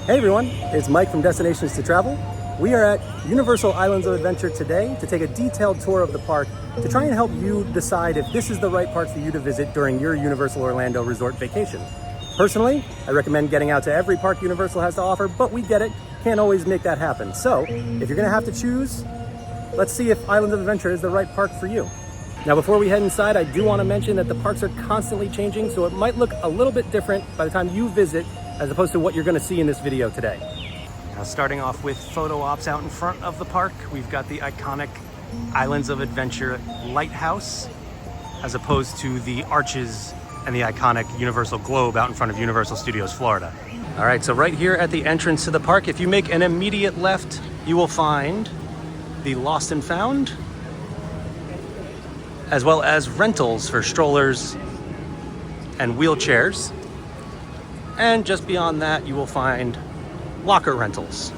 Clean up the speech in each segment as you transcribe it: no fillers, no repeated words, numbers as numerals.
Hey everyone, it's Mike from Destinations to Travel. We are at Universal Islands of Adventure today to take a detailed tour of the park to try and help you decide if this is the right park for you to visit during your Universal Orlando resort vacation. Personally, I recommend getting out to every park Universal has to offer, but we get it, can't always make that happen. So if you're gonna have to choose, let's see if Islands of Adventure is the right park for you. Now before we head inside, I do want to mention that the parks are constantly changing, so it might look a little bit different by the time you visit as opposed to what you're going to see in this video today. Now starting off with photo ops out in front of the park, we've got the iconic Islands of Adventure lighthouse as opposed to the arches and the iconic Universal Globe out in front of Universal Studios Florida. All right, so right here at the entrance to the park, if you make an immediate left, you will find the Lost and Found, as well as rentals for strollers and wheelchairs. And just beyond that, you will find locker rentals.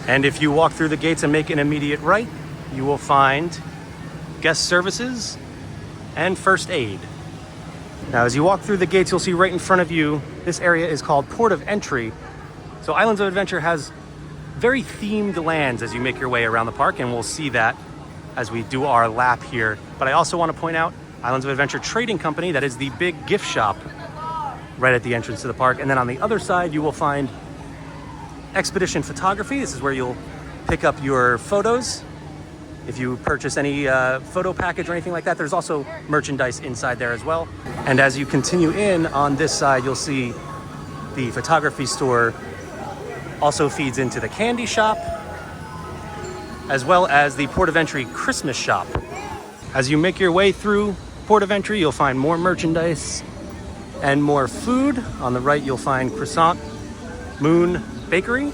And if you walk through the gates and make an immediate right, you will find guest services and first aid. Now, as you walk through the gates, you'll see right in front of you, this area is called Port of Entry. So Islands of Adventure has very themed lands as you make your way around the park, and we'll see that as we do our lap here. But I also want to point out Islands of Adventure Trading Company, that is the big gift shop right at the entrance to the park. And then on the other side, you will find Expedition Photography. This is where you'll pick up your photos. If you purchase any photo package or anything like that, there's also merchandise inside there as well. And as you continue in on this side, you'll see the photography store also feeds into the candy shop, as well as the Port of Entry Christmas shop. As you make your way through Port of Entry, you'll find more merchandise and more food. On the right, you'll find Croissant Moon Bakery.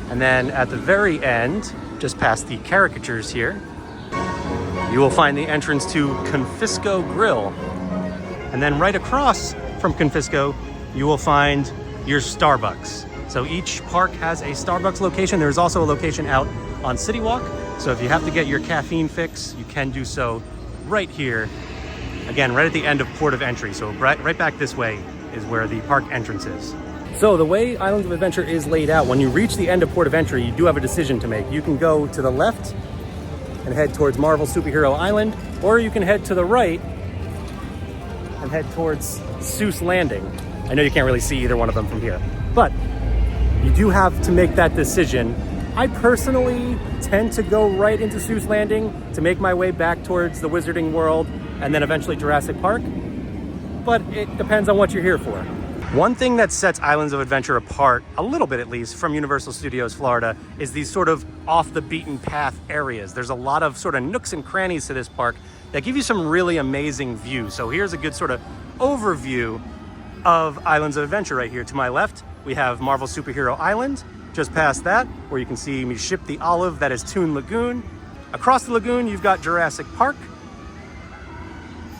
And then at the very end, just past the caricatures here, you will find the entrance to Confisco Grill. And then right across from Confisco, you will find your Starbucks. So each park has a Starbucks location. There's also a location out on City Walk. So if you have to get your caffeine fix, you can do so right here. Again, right at the end of Port of Entry. So right back this way is where the park entrance is. So the way Islands of Adventure is laid out, when you reach the end of Port of Entry, you do have a decision to make. You can go to the left and head towards Marvel Superhero Island, or you can head to the right and head towards Seuss Landing. I know you can't really see either one of them from here, but you do have to make that decision. I personally tend to go right into Seuss Landing to make my way back towards the Wizarding World and then eventually Jurassic Park, but it depends on what you're here for. One thing that sets Islands of Adventure apart, a little bit at least, from Universal Studios Florida is these sort of off the beaten path areas. There's a lot of sort of nooks and crannies to this park that give you some really amazing views. So here's a good sort of overview of Islands of Adventure right here. To my left, we have Marvel Superhero Island. Just past that, where you can see me ship the olive, that is Toon Lagoon. Across the lagoon, you've got Jurassic Park.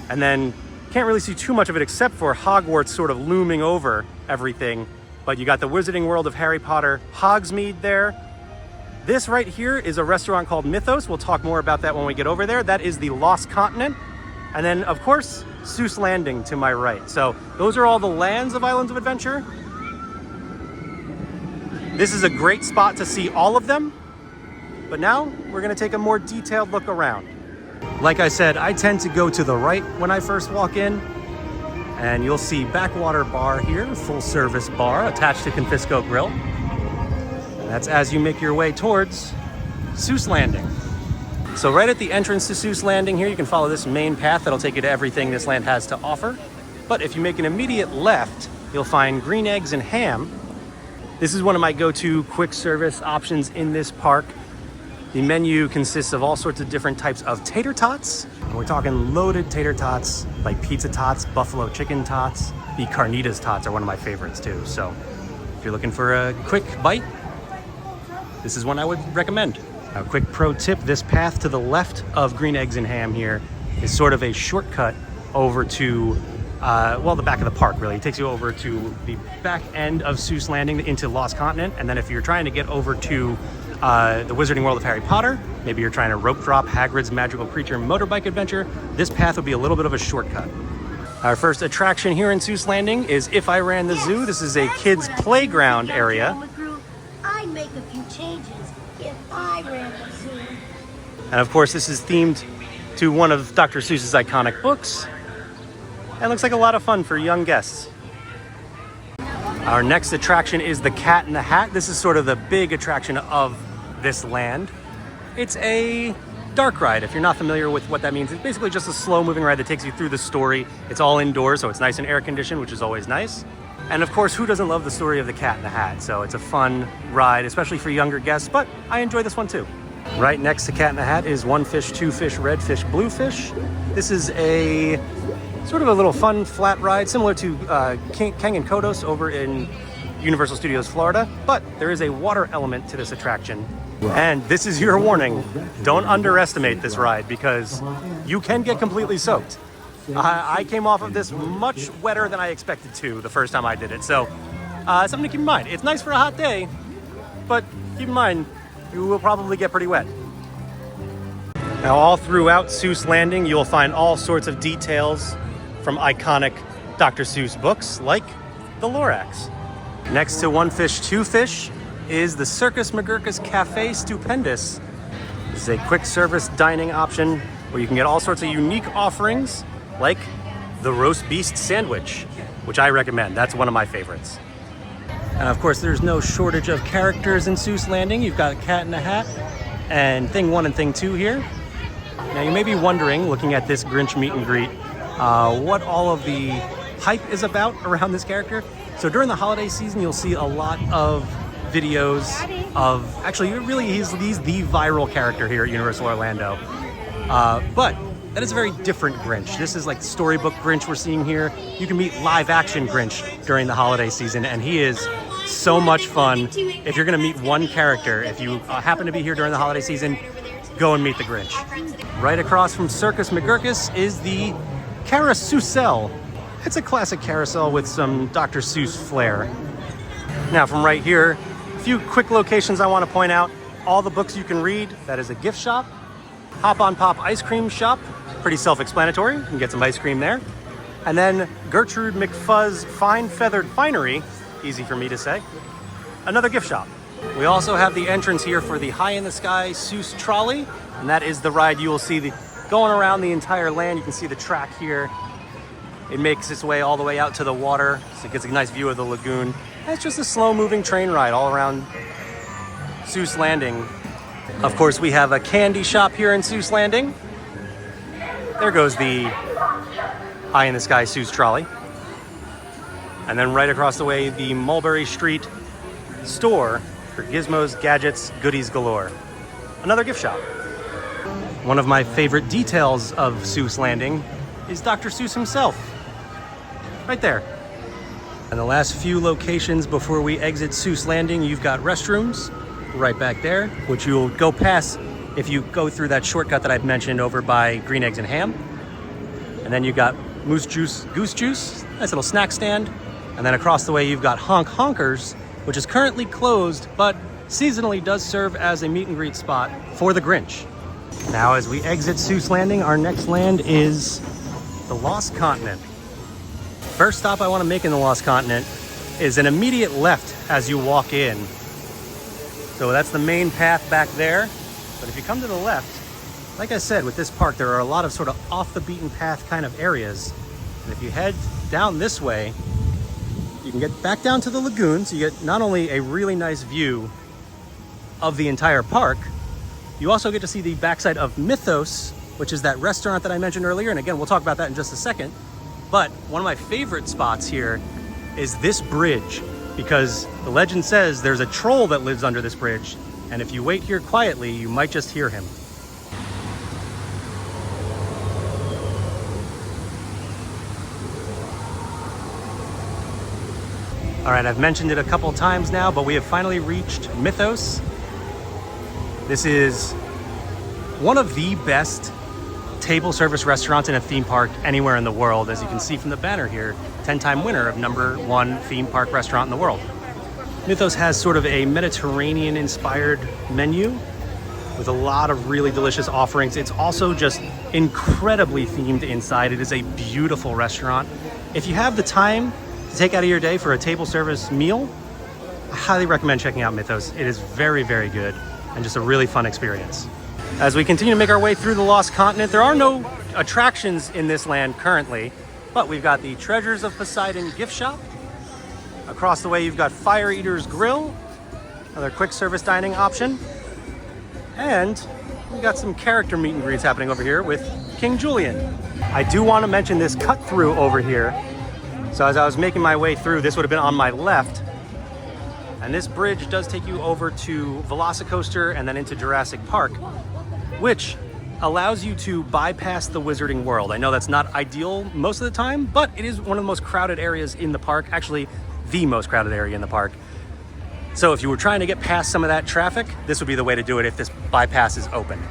And then can't really see too much of it except for Hogwarts sort of looming over everything. But you got the Wizarding World of Harry Potter, Hogsmeade there. This right here is a restaurant called Mythos. We'll talk more about that when we get over there. That is the Lost Continent. And then, of course, Seuss Landing to my right. So those are all the lands of Islands of Adventure. This is a great spot to see all of them. But now we're gonna take a more detailed look around. Like I said, I tend to go to the right when I first walk in, and you'll see Backwater Bar here, full service bar attached to Confisco Grill. And that's as you make your way towards Seuss Landing. So right at the entrance to Seuss Landing here, you can follow this main path that'll take you to everything this land has to offer. But if you make an immediate left, you'll find Green Eggs and Ham. This is one of my go-to quick service options in this park. The menu consists of all sorts of different types of tater tots. And we're talking loaded tater tots, like pizza tots, buffalo chicken tots. The carnitas tots are one of my favorites too. So if you're looking for a quick bite, this is one I would recommend. A quick pro tip, this path to the left of Green Eggs and Ham here is sort of a shortcut over to the back of the park, really. It takes you over to the back end of Seuss Landing into Lost Continent. And then if you're trying to get over to the Wizarding World of Harry Potter, maybe you're trying to rope drop Hagrid's Magical Creature motorbike adventure, this path would be a little bit of a shortcut. Our first attraction here in Seuss Landing is If I Ran the Zoo. This is a kids' playground area. I'd make a few changes if I ran the zoo. And of course, this is themed to one of Dr. Seuss's iconic books. And looks like a lot of fun for young guests. Our next attraction is the Cat in the Hat. This is sort of the big attraction of this land. It's a dark ride. If you're not familiar with what that means, it's basically just a slow-moving ride that takes you through the story. It's all indoors, so it's nice and air-conditioned, which is always nice. And of course, who doesn't love the story of the Cat in the Hat? So it's a fun ride, especially for younger guests, but I enjoy this one too. Right next to Cat in the Hat is One Fish, Two Fish, Red Fish, Blue Fish. This is a sort of a little fun flat ride similar to Kang and Kodos over in Universal Studios Florida, but there is a water element to this attraction. And this is your warning. Don't underestimate this ride because you can get completely soaked. I came off of this much wetter than I expected to the first time I did it. So something to keep in mind. It's nice for a hot day, but keep in mind, you will probably get pretty wet. Now, all throughout Seuss Landing, you'll find all sorts of details from iconic Dr. Seuss books like the Lorax. Next to One Fish, Two Fish is the Circus McGurkus Cafe Stupendous. This is a quick service dining option where you can get all sorts of unique offerings like the roast beast sandwich, which I recommend. That's one of my favorites. And of course, there's no shortage of characters in Seuss Landing. You've got Cat in the Hat and Thing 1 and Thing 2 here. Now you may be wondering, looking at this Grinch meet and greet, what all of the hype is about around this character. So during the holiday season, you'll see a lot of videos of, actually really he's the viral character here at Universal Orlando. But that is a very different Grinch. This is like the storybook Grinch we're seeing here. You can meet live action Grinch during the holiday season, and he is so much fun. If you're gonna meet one character, if you happen to be here during the holiday season, go and meet the Grinch. Right across from Circus McGurkus is the Carousel. It's a classic carousel with some Dr. Seuss flair. Now from right here, a few quick locations I want to point out. All the books you can read, that is a gift shop. Hop on Pop ice cream shop, pretty self-explanatory. You can get some ice cream there. And then Gertrude McFuzz Fine Feathered Finery, easy for me to say. Another gift shop. We also have the entrance here for the High in the Sky Seuss Trolley, and that is the ride you will see going around the entire land. You can see the track here. It makes its way all the way out to the water, so it gets a nice view of the lagoon. And it's just a slow-moving train ride all around Seuss Landing. Of course, we have a candy shop here in Seuss Landing. There goes the High in the Sky Seuss Trolley. And then right across the way, the Mulberry Street store for gizmos, gadgets, goodies galore. Another gift shop. One of my favorite details of Seuss Landing is Dr. Seuss himself. Right there. And the last few locations before we exit Seuss Landing, you've got restrooms right back there, which you'll go past if you go through that shortcut that I've mentioned over by Green Eggs and Ham. And then you've got Moose Juice, Goose Juice, nice little snack stand. And then across the way, you've got Honk Honkers, which is currently closed, but seasonally does serve as a meet and greet spot for the Grinch. Now, as we exit Seuss Landing, our next land is the Lost Continent. First stop I want to make in the Lost Continent is an immediate left as you walk in. So that's the main path back there. But if you come to the left, like I said, with this park, there are a lot of sort of off the beaten path kind of areas. And if you head down this way, you can get back down to the lagoon. So you get not only a really nice view of the entire park, you also get to see the backside of Mythos, which is that restaurant that I mentioned earlier. And again, we'll talk about that in just a second. But one of my favorite spots here is this bridge, because the legend says there's a troll that lives under this bridge. And if you wait here quietly, you might just hear him. All right, I've mentioned it a couple times now, but we have finally reached Mythos. This is one of the best table service restaurants in a theme park anywhere in the world. As you can see from the banner here, 10-time winner of #1 theme park restaurant in the world. Mythos has sort of a Mediterranean-inspired menu with a lot of really delicious offerings. It's also just incredibly themed inside. It is a beautiful restaurant. If you have the time to take out of your day for a table service meal, I highly recommend checking out Mythos. It is very, very good and just a really fun experience. As we continue to make our way through the Lost Continent, there are no attractions in this land currently, but we've got the Treasures of Poseidon gift shop. Across the way, you've got Fire Eater's Grill, another quick service dining option. And we got some character meet and greets happening over here with King Julian. I do want to mention this cut through over here. So as I was making my way through, this would have been on my left. And this bridge does take you over to Velocicoaster and then into Jurassic Park, which allows you to bypass the Wizarding World. I know that's not ideal most of the time, but it is one of the most crowded areas in the park. Actually, the most crowded area in the park. So if you were trying to get past some of that traffic, this would be the way to do it if this bypass is open.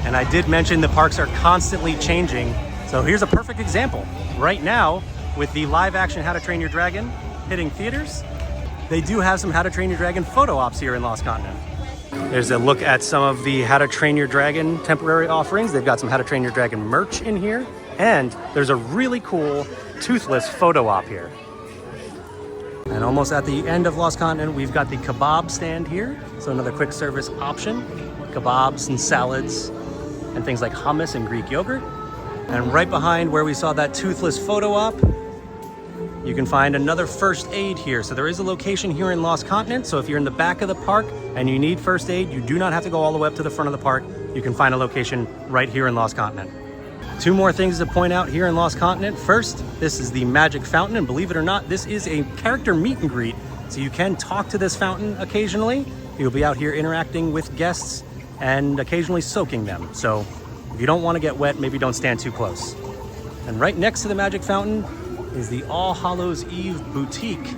And I did mention the parks are constantly changing. So here's a perfect example. Right now, with the live action How to Train Your Dragon hitting theaters, they do have some How to Train Your Dragon photo ops here in Lost Continent. There's a look at some of the How to Train Your Dragon temporary offerings. They've got some How to Train Your Dragon merch in here. And there's a really cool Toothless photo op here. And almost at the end of Lost Continent, we've got the kebab stand here. So another quick service option. Kebabs and salads and things like hummus and Greek yogurt. And right behind where we saw that Toothless photo op, you can find another first aid here. So there is a location here in Lost Continent. So if you're in the back of the park and you need first aid, you do not have to go all the way up to the front of the park. You can find a location right here in Lost Continent. Two more things to point out here in Lost Continent. First, this is the Magic Fountain, and believe it or not, this is a character meet and greet. So you can talk to this fountain occasionally. You'll be out here interacting with guests and occasionally soaking them. So if you don't want to get wet, maybe don't stand too close. And right next to the Magic Fountain is the All Hallows Eve Boutique.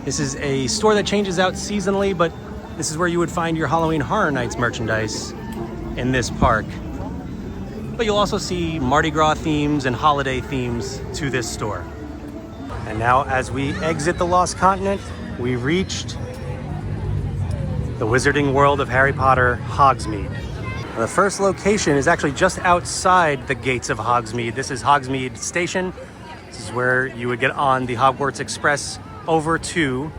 This is a store that changes out seasonally, but this is where you would find your Halloween Horror Nights merchandise in this park. But you'll also see Mardi Gras themes and holiday themes to this store. And now as we exit the Lost Continent, we reached the Wizarding World of Harry Potter, Hogsmeade. The first location is actually just outside the gates of Hogsmeade. This is Hogsmeade Station. This is where you would get on the Hogwarts Express over to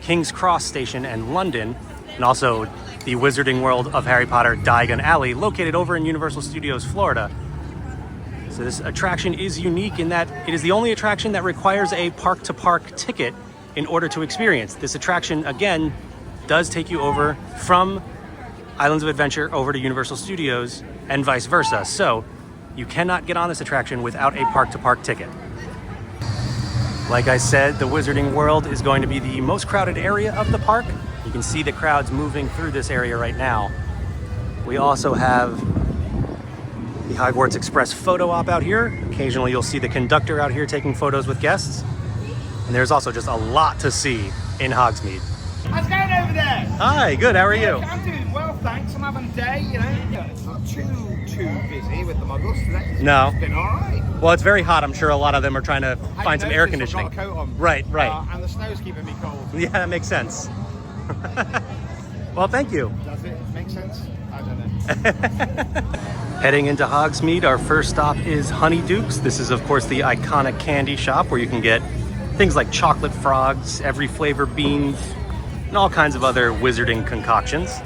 King's Cross Station and London, and also the Wizarding World of Harry Potter, Diagon Alley, located over in Universal Studios, Florida. So this attraction is unique in that it is the only attraction that requires a park-to-park ticket in order to experience. This attraction, again, does take you over from Islands of Adventure over to Universal Studios and vice versa. So you cannot get on this attraction without a park-to-park ticket. Like I said, the Wizarding World is going to be the most crowded area of the park. You can see the crowds moving through this area right now. We also have the Hogwarts Express photo op out here. Occasionally you'll see the conductor out here taking photos with guests. And there's also just a lot to see in Hogsmeade. How's it going over there? Hi, good, how are you? I'm doing well, thanks. I'm having a day, you know. It's not too busy with the muggles today. No. It's been alright. Well, it's very hot. I'm sure a lot of them are trying to find some air I've conditioning. got a coat on. Right. And the snow's keeping me cold. Yeah, that makes sense. Well, thank you. Does it make sense? I don't know. Heading into Hogsmeade, our first stop is Honeydukes. This is, of course, the iconic candy shop where you can get things like chocolate frogs, every flavor beans, and all kinds of other wizarding concoctions.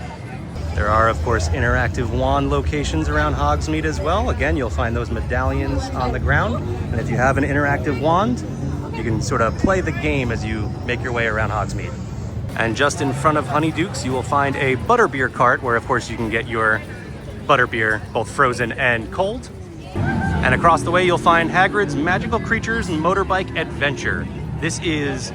There are, of course, interactive wand locations around Hogsmeade as well. Again, you'll find those medallions on the ground. And if you have an interactive wand, you can sort of play the game as you make your way around Hogsmeade. And just in front of Honeydukes, you will find a butterbeer cart where, of course, you can get your butterbeer, both frozen and cold. And across the way, you'll find Hagrid's Magical Creatures Motorbike Adventure. This is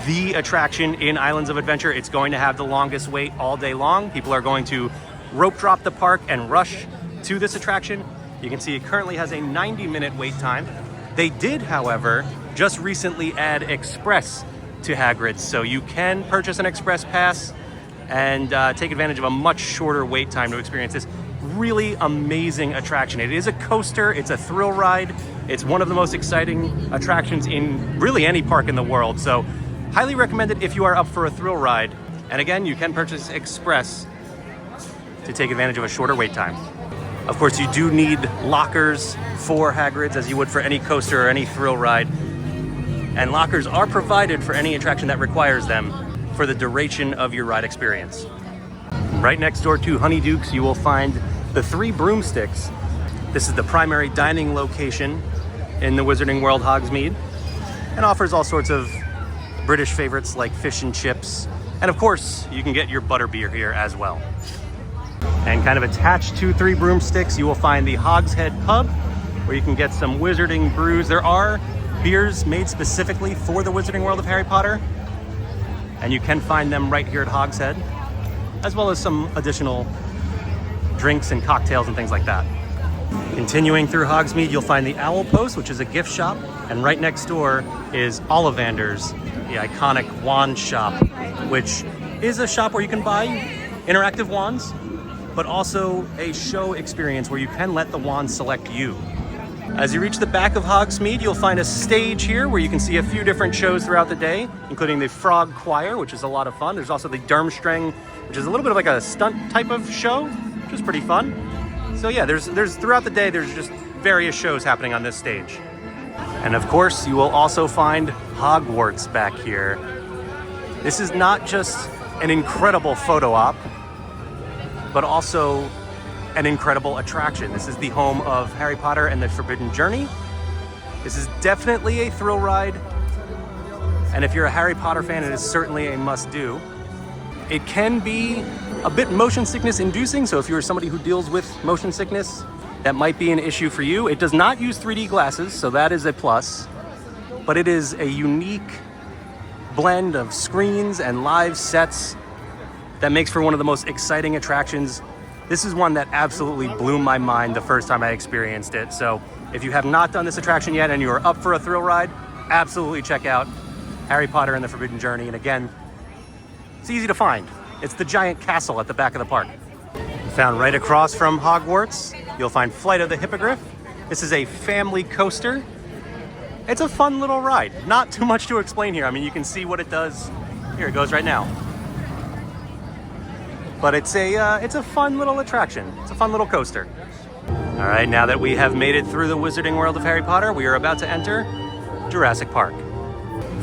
the attraction in Islands of Adventure. It's going to have the longest wait all day long. People are going to rope drop the park and rush to this attraction. You can see it currently has a 90-minute wait time. They did, however, just recently add Express to Hagrid's, so you can purchase an Express pass and take advantage of a much shorter wait time to experience this really amazing attraction. It is a coaster, it's a thrill ride, it's one of the most exciting attractions in really any park in the world, so highly recommend it if you are up for a thrill ride. And again, you can purchase Express to take advantage of a shorter wait time. Of course, you do need lockers for Hagrid's, as you would for any coaster or any thrill ride. And lockers are provided for any attraction that requires them for the duration of your ride experience. Right next door to Honeydukes, you will find the Three Broomsticks. This is the primary dining location in the Wizarding World Hogsmeade and offers all sorts of British favorites like fish and chips. And of course, you can get your butterbeer here as well. And kind of attached to Three Broomsticks, you will find the Hogshead Pub, where you can get some wizarding brews. There are beers made specifically for the Wizarding World of Harry Potter, and you can find them right here at Hogshead, as well as some additional drinks and cocktails and things like that. Continuing through Hogsmeade, you'll find the Owl Post, which is a gift shop, and right next door is Ollivander's, the iconic wand shop, which is a shop where you can buy interactive wands, but also a show experience where you can let the wand select you. As you reach the back of Hogsmeade, you'll find a stage here where you can see a few different shows throughout the day, including the Frog Choir, which is a lot of fun. There's also the Durmstrang, which is a little bit of like a stunt type of show, which is pretty fun. So yeah, there's throughout the day, there's just various shows happening on this stage. And of course, you will also find Hogwarts back here. This is not just an incredible photo op, but also an incredible attraction. This is the home of Harry Potter and the Forbidden Journey. This is definitely a thrill ride, and if you're a Harry Potter fan, it is certainly a must-do. It can be a bit motion sickness inducing, so if you're somebody who deals with motion sickness, that might be an issue for you. It does not use 3D glasses, so that is a plus, but it is a unique blend of screens and live sets that makes for one of the most exciting attractions. This is one that absolutely blew my mind the first time I experienced it. So if you have not done this attraction yet and you are up for a thrill ride, absolutely check out Harry Potter and the Forbidden Journey. And again, it's easy to find. It's the giant castle at the back of the park. Found right across from Hogwarts, you'll find Flight of the Hippogriff. This is a family coaster. It's a fun little ride. Not too much to explain here. I mean, you can see what it does. Here it goes right now. But it's a fun little attraction. It's a fun little coaster. All right, now that we have made it through the Wizarding World of Harry Potter, we are about to enter Jurassic Park.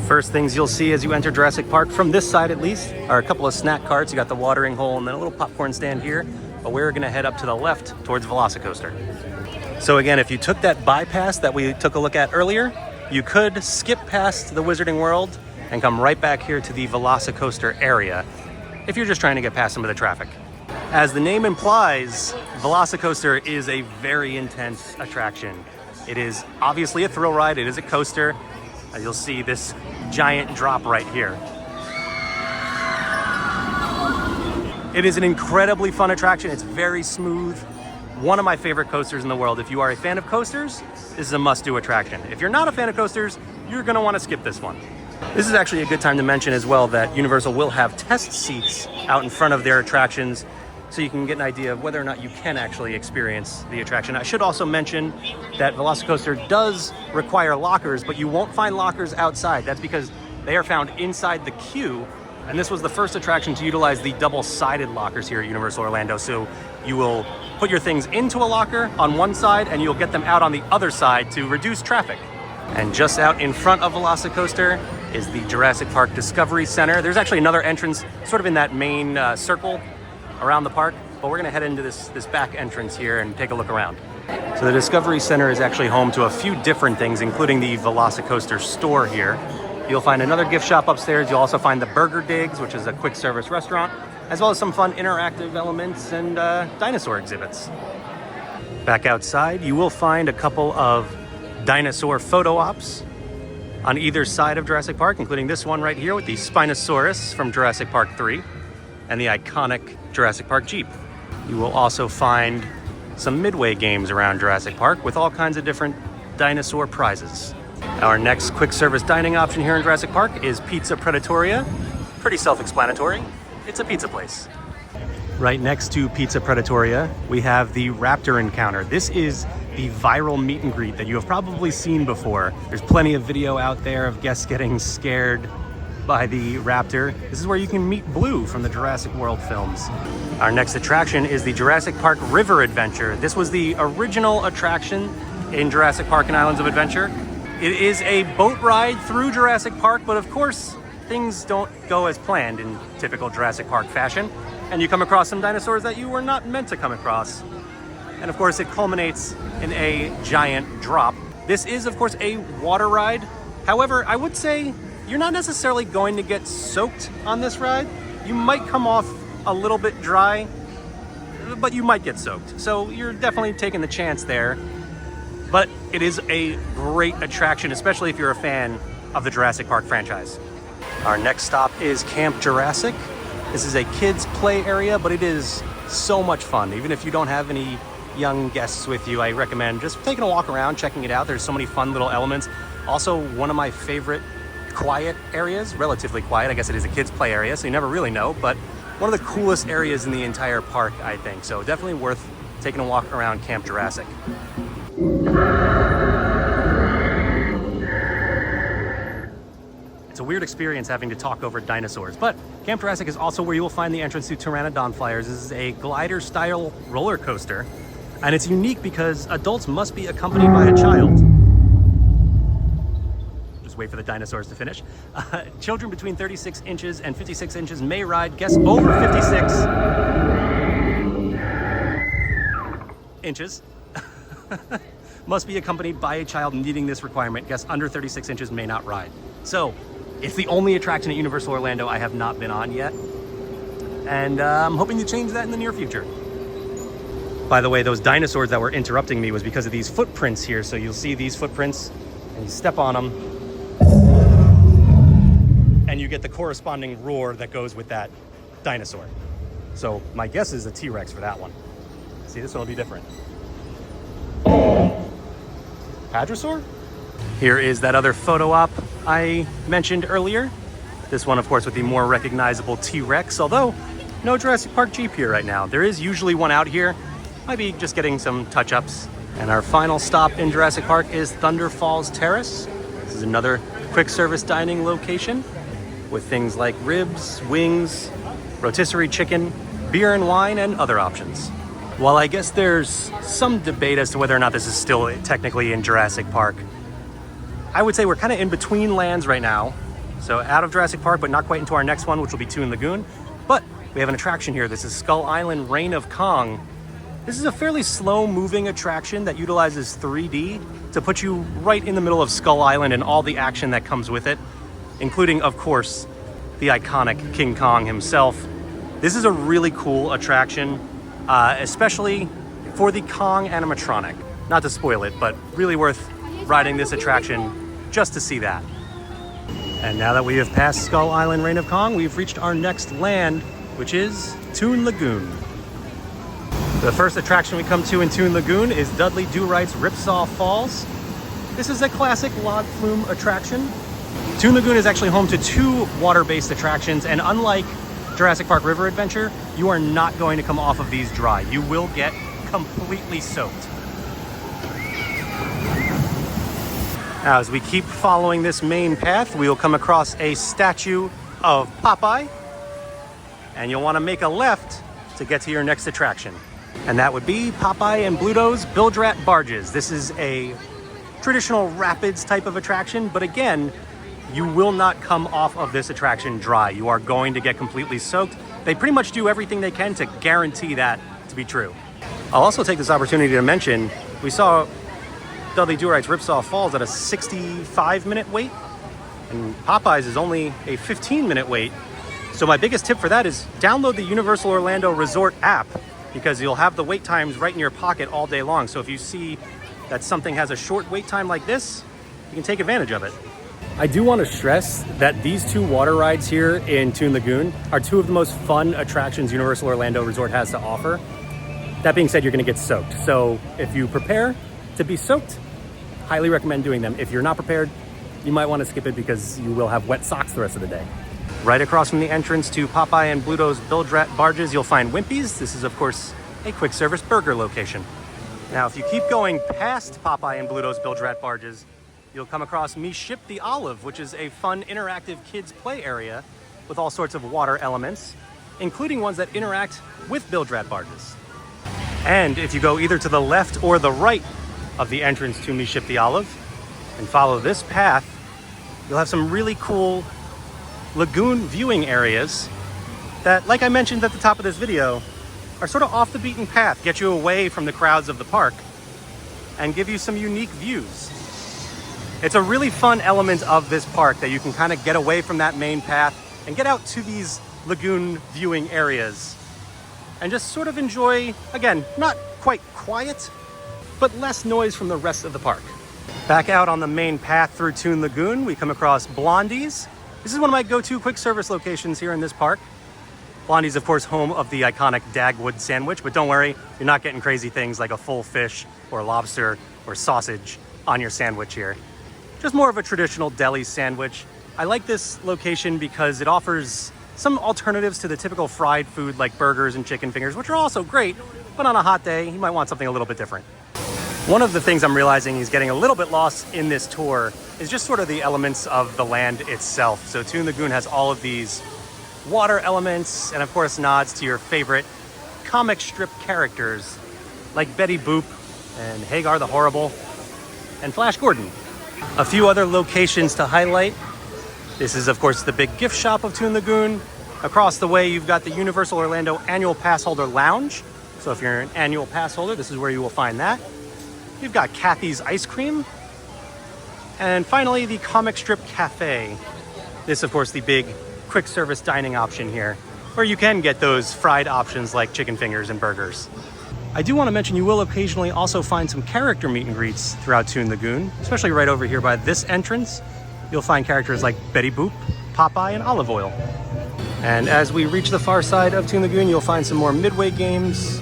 First things you'll see as you enter Jurassic Park, from this side at least, are a couple of snack carts. You got the watering hole and then a little popcorn stand here. But we're gonna head up to the left towards Velocicoaster. So again, if you took that bypass that we took a look at earlier, you could skip past the Wizarding World and come right back here to the Velocicoaster area, if you're just trying to get past some of the traffic. As the name implies, Velocicoaster is a very intense attraction. It is obviously a thrill ride, it is a coaster. As you'll see this giant drop right here. It is an incredibly fun attraction, it's very smooth. One of my favorite coasters in the world. If you are a fan of coasters, this is a must-do attraction. If you're not a fan of coasters, you're gonna wanna skip this one. This is actually a good time to mention as well that Universal will have test seats out in front of their attractions, so you can get an idea of whether or not you can actually experience the attraction. I should also mention that Velocicoaster does require lockers, but you won't find lockers outside. That's because they are found inside the queue, and this was the first attraction to utilize the double-sided lockers here at Universal Orlando. So you will put your things into a locker on one side, and you'll get them out on the other side to reduce traffic. And just out in front of Velocicoaster is the Jurassic Park Discovery Center. There's actually another entrance sort of in that main circle around the park, but we're gonna head into this back entrance here and take a look around. So the Discovery Center is actually home to a few different things, including the Velocicoaster store here. You'll find another gift shop upstairs. You'll also find the Burger Digs, which is a quick service restaurant, as well as some fun interactive elements and dinosaur exhibits. Back outside, you will find a couple of dinosaur photo ops on either side of Jurassic Park, including this one right here with the Spinosaurus from Jurassic Park 3 and the iconic Jurassic Park Jeep. You will also find some Midway games around Jurassic Park with all kinds of different dinosaur prizes. Our next quick service dining option here in Jurassic Park is Pizza Predatoria. Pretty self-explanatory. It's a pizza place. Right next to Pizza Predatoria, we have the Raptor Encounter. This is the viral meet and greet that you have probably seen before. There's plenty of video out there of guests getting scared by the raptor. This is where you can meet Blue from the Jurassic World films. Our next attraction is the Jurassic Park River Adventure. This was the original attraction in Jurassic Park and Islands of Adventure. It is a boat ride through Jurassic Park, but of course, things don't go as planned in typical Jurassic Park fashion, and you come across some dinosaurs that you were not meant to come across. And of course, it culminates in a giant drop. This is, of course, a water ride. However, I would say you're not necessarily going to get soaked on this ride. You might come off a little bit dry, but you might get soaked. So you're definitely taking the chance there. But it is a great attraction, especially if you're a fan of the Jurassic Park franchise. Our next stop is Camp Jurassic. This is a kids' play area, but it is so much fun. Even if you don't have any young guests with you, I recommend just taking a walk around, checking it out. There's so many fun little elements. Also, one of my favorite quiet areas, relatively quiet. I guess it is a kids' play area, so you never really know, but one of the coolest areas in the entire park, I think. So definitely worth taking a walk around Camp Jurassic. It's a weird experience having to talk over dinosaurs, but Camp Jurassic is also where you will find the entrance to Pteranodon Flyers. This is a glider-style roller coaster, and it's unique because adults must be accompanied by a child. Just wait for the dinosaurs to finish. Children between 36 inches and 56 inches may ride. Guests over 56 inches must be accompanied by a child meeting this requirement. Guests under 36 inches may not ride. So, it's the only attraction at Universal Orlando I have not been on yet. And I'm hoping to change that in the near future. By the way, those dinosaurs that were interrupting me was because of these footprints here. So you'll see these footprints and you step on them and you get the corresponding roar that goes with that dinosaur. So my guess is a T-Rex for that one. See, this one will be different. Hadrosaur? Here is that other photo op I mentioned earlier. This one, of course, with the more recognizable T-Rex, although no Jurassic Park Jeep here right now. There is usually one out here. Might be just getting some touch-ups. And our final stop in Jurassic Park is Thunder Falls Terrace. This is another quick service dining location with things like ribs, wings, rotisserie chicken, beer and wine, and other options. While I guess there's some debate as to whether or not this is still technically in Jurassic Park, I would say we're kind of in between lands right now. So out of Jurassic Park, but not quite into our next one, which will be Toon Lagoon. But we have an attraction here. This is Skull Island Reign of Kong. This is a fairly slow moving attraction that utilizes 3D to put you right in the middle of Skull Island and all the action that comes with it, including, of course, the iconic King Kong himself. This is a really cool attraction, especially for the Kong animatronic. Not to spoil it, but really worth riding this attraction just to see that. And now that we have passed Skull Island Reign of Kong, we've reached our next land, which is Toon Lagoon. The first attraction we come to in Toon Lagoon is Dudley Do-Right's Ripsaw Falls. This is a classic log flume attraction. Toon Lagoon is actually home to 2 water-based attractions, and unlike Jurassic Park River Adventure, you are not going to come off of these dry. You will get completely soaked. Now, as we keep following this main path, we will come across a statue of Popeye, and you'll want to make a left to get to your next attraction. And that would be Popeye and Bluto's Bilge-Rat Barges. This is a traditional rapids type of attraction, but again, you will not come off of this attraction dry. You are going to get completely soaked. They pretty much do everything they can to guarantee that to be true. I'll also take this opportunity to mention, we saw Dudley Do-Right's Ripsaw Falls at a 65-minute wait, and Popeye's is only a 15-minute wait. So my biggest tip for that is download the Universal Orlando Resort app, because you'll have the wait times right in your pocket all day long. So if you see that something has a short wait time like this, you can take advantage of it. I do want to stress that these 2 water rides here in Toon Lagoon are 2 of the most fun attractions Universal Orlando Resort has to offer. That being said, you're going to get soaked. So if you prepare to be soaked, highly recommend doing them. If you're not prepared, you might want to skip it because you will have wet socks the rest of the day. Right across from the entrance to Popeye and Bluto's Bilge-Rat Barges, you'll find Wimpy's. This is, of course, a quick service burger location. Now, if you keep going past Popeye and Bluto's Bilge-Rat Barges, you'll come across Me Ship the Olive, which is a fun interactive kids play area with all sorts of water elements, including ones that interact with bilge-rat barges. And if you go either to the left or the right of the entrance to Me Ship the Olive and follow this path, you'll have some really cool lagoon viewing areas that, like I mentioned at the top of this video, are sort of off the beaten path, get you away from the crowds of the park and give you some unique views. It's a really fun element of this park that you can kind of get away from that main path and get out to these lagoon viewing areas and just sort of enjoy, again, not quite quiet, but less noise from the rest of the park. Back out on the main path through Toon Lagoon, we come across Blondie's. This is one of my go-to quick service locations here in this park. Blondie's, of course, home of the iconic Dagwood sandwich, but don't worry, you're not getting crazy things like a full fish or lobster or sausage on your sandwich here. Just more of a traditional deli sandwich. I like this location because it offers some alternatives to the typical fried food like burgers and chicken fingers, which are also great, but on a hot day, you might want something a little bit different. One of the things I'm realizing is getting a little bit lost in this tour is just sort of the elements of the land itself. So Toon Lagoon has all of these water elements and of course nods to your favorite comic strip characters like Betty Boop and Hagar the Horrible and Flash Gordon. A few other locations to highlight. This is of course the big gift shop of Toon Lagoon. Across the way you've got the Universal Orlando Annual Pass Holder Lounge. So if you're an annual pass holder, this is where you will find that. You've got Kathy's Ice Cream. And finally, the Comic Strip Cafe. This, of course, the big quick service dining option here, where you can get those fried options like chicken fingers and burgers. I do want to mention you will occasionally also find some character meet and greets throughout Toon Lagoon, especially right over here by this entrance. You'll find characters like Betty Boop, Popeye, and Olive Oil. And as we reach the far side of Toon Lagoon, you'll find some more Midway games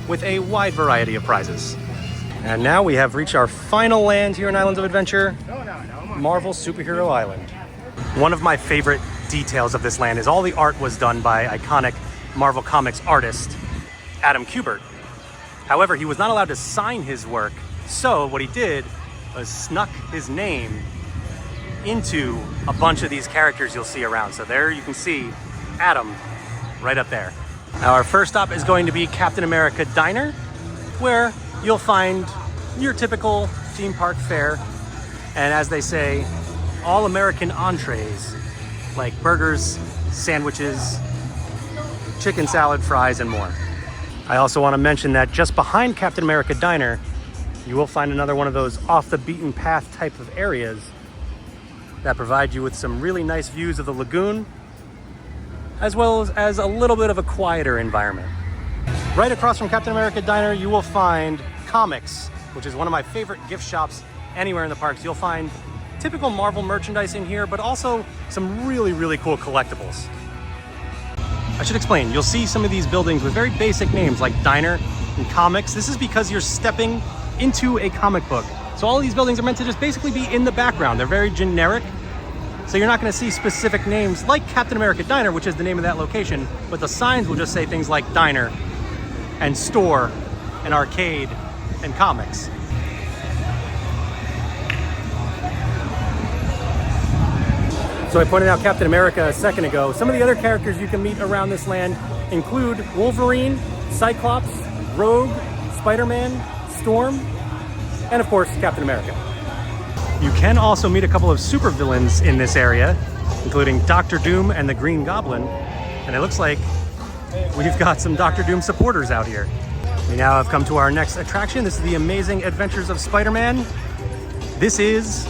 with a wide variety of prizes. And now we have reached our final land here in Islands of Adventure, Marvel Superhero Island. One of my favorite details of this land is all the art was done by iconic Marvel Comics artist Adam Kubert. However, he was not allowed to sign his work, so what he did was snuck his name into a bunch of these characters you'll see around. So there you can see Adam right up there. Now our first stop is going to be Captain America Diner, where you'll find your typical theme park fare, and as they say, all American entrees like burgers, sandwiches, chicken salad, fries, and more. I also want to mention that just behind Captain America Diner, you will find another one of those off the beaten path type of areas that provide you with some really nice views of the lagoon, as well as a little bit of a quieter environment. Right across from Captain America Diner, you will find Comics, which is one of my favorite gift shops anywhere in the parks. You'll find typical Marvel merchandise in here, but also some really, really cool collectibles. I should explain, you'll see some of these buildings with very basic names like Diner and Comics. This is because you're stepping into a comic book. So all of these buildings are meant to just basically be in the background. They're very generic. So you're not gonna see specific names like Captain America Diner, which is the name of that location, but the signs will just say things like Diner and Store and Arcade and Comics. So I pointed out Captain America a second ago. Some of the other characters you can meet around this land include Wolverine, Cyclops, Rogue, Spider-Man, Storm, and of course, Captain America. You can also meet a couple of supervillains in this area, including Doctor Doom and the Green Goblin. And it looks like we've got some Doctor Doom supporters out here. We now have come to our next attraction. This is the Amazing Adventures of Spider-Man. This is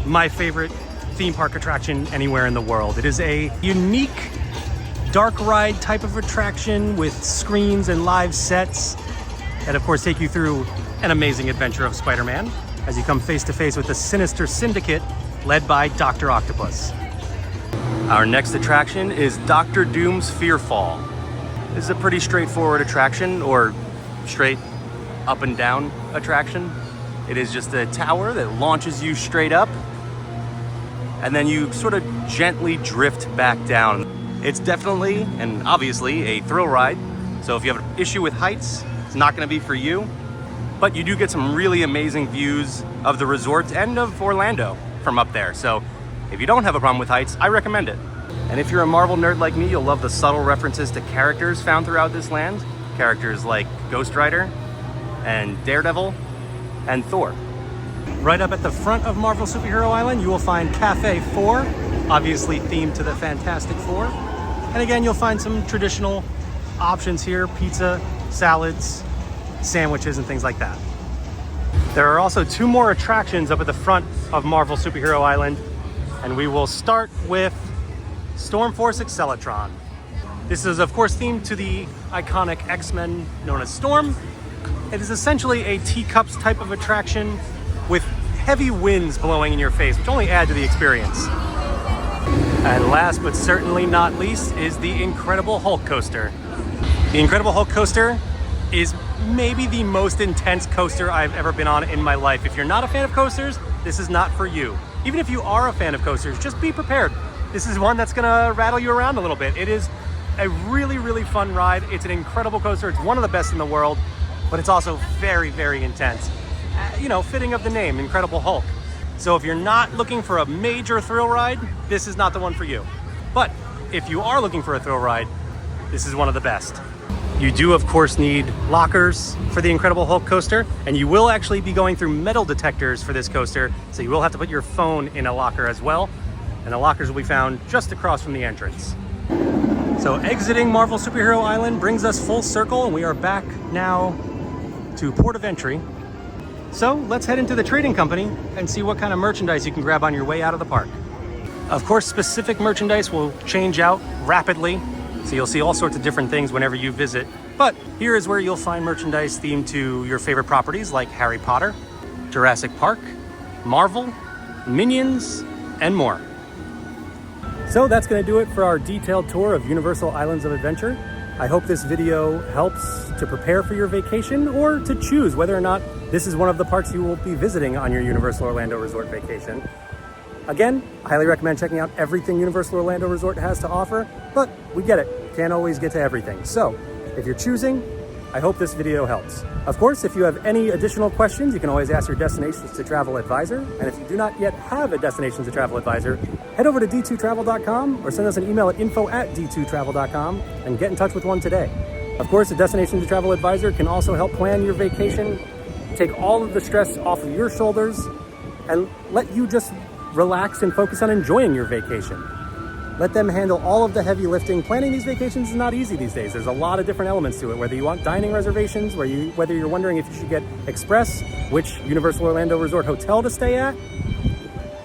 my favorite theme park attraction anywhere in the world. It is a unique dark ride type of attraction with screens and live sets that of course take you through an amazing adventure of Spider-Man as you come face to face with the sinister syndicate led by Dr. Octopus. Our next attraction is Dr. Doom's Fearfall. This is a pretty straightforward attraction, or straight up and down attraction. It is just a tower that launches you straight up, and then you sort of gently drift back down. It's definitely and obviously a thrill ride, so if you have an issue with heights, it's not gonna be for you. but you do get some really amazing views of the resort and of Orlando from up there. So if you don't have a problem with heights, I recommend it. And if you're a Marvel nerd like me, you'll love the subtle references to characters found throughout this land. Characters like Ghost Rider and Daredevil and Thor. Right up at the front of Marvel Superhero Island, you will find Cafe 4, obviously themed to the Fantastic Four. And again, you'll find some traditional options here, pizza, salads, sandwiches, and things like that. There are also 2 more attractions up at the front of Marvel Superhero Island, and we will start with Storm Force Accelatron. This is of course themed to the iconic X-Men known as Storm. It is essentially a teacups type of attraction with heavy winds blowing in your face, which only add to the experience. And last but certainly not least is the Incredible Hulk Coaster. The Incredible Hulk Coaster is maybe the most intense coaster I've ever been on in my life. If you're not a fan of coasters, this is not for you. Even if you are a fan of coasters, just be prepared. This is one that's gonna rattle you around a little bit. It is a really, really fun ride. It's an incredible coaster. It's one of the best in the world, but it's also very, very intense. You know, fitting of the name, Incredible Hulk. So if you're not looking for a major thrill ride, this is not the one for you. But if you are looking for a thrill ride, this is one of the best. You do, of course, need lockers for the Incredible Hulk coaster, and you will actually be going through metal detectors for this coaster, so you will have to put your phone in a locker as well, and the lockers will be found just across from the entrance. So exiting Marvel Superhero Island brings us full circle, and we are back now to port of entry. So let's head into the trading company and see what kind of merchandise you can grab on your way out of the park. Of course, specific merchandise will change out rapidly, so you'll see all sorts of different things whenever you visit. But here is where you'll find merchandise themed to your favorite properties like Harry Potter, Jurassic Park, Marvel, Minions, and more. So that's going to do it for our detailed tour of Universal Islands of Adventure. I hope this video helps to prepare for your vacation or to choose whether or not this is one of the parks you will be visiting on your Universal Orlando Resort vacation. Again, I highly recommend checking out everything Universal Orlando Resort has to offer, but we get it, can't always get to everything. So if you're choosing, I hope this video helps. Of course, if you have any additional questions, you can always ask your Destinations to Travel advisor. And if you do not yet have a Destinations to Travel advisor, head over to d2travel.com or send us an email at info@d2travel.com and get in touch with one today. Of course, a Destinations to Travel advisor can also help plan your vacation, take all of the stress off of your shoulders, and let you just relax and focus on enjoying your vacation. Let them handle all of the heavy lifting. Planning these vacations is not easy these days. There's a lot of different elements to it, whether you want dining reservations, whether you're wondering if you should get express, which Universal Orlando Resort hotel to stay at.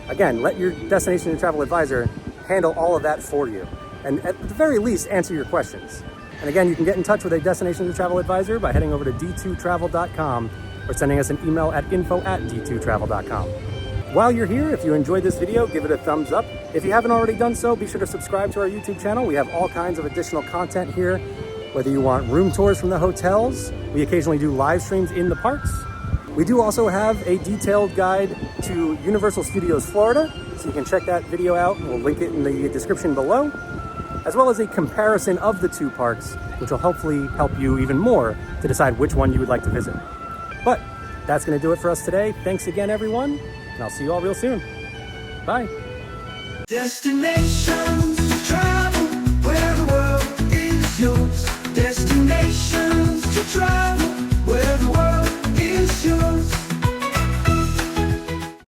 Again, let your Destination to Travel advisor handle all of that for you, and at the very least, answer your questions. And again, you can get in touch with a Destination to Travel advisor by heading over to d2travel.com or sending us an email at info@d2travel.com. While you're here, if you enjoyed this video, give it a thumbs up. If you haven't already done so, be sure to subscribe to our YouTube channel. We have all kinds of additional content here, whether you want room tours from the hotels. We occasionally do live streams in the parks. We do also have a detailed guide to Universal Studios Florida, so you can check that video out. We'll link it in the description below, as well as a comparison of the 2 parks, which will hopefully help you even more to decide which one you would like to visit. But that's going to do it for us today. Thanks again, everyone. And I'll see you all real soon. Bye. Destination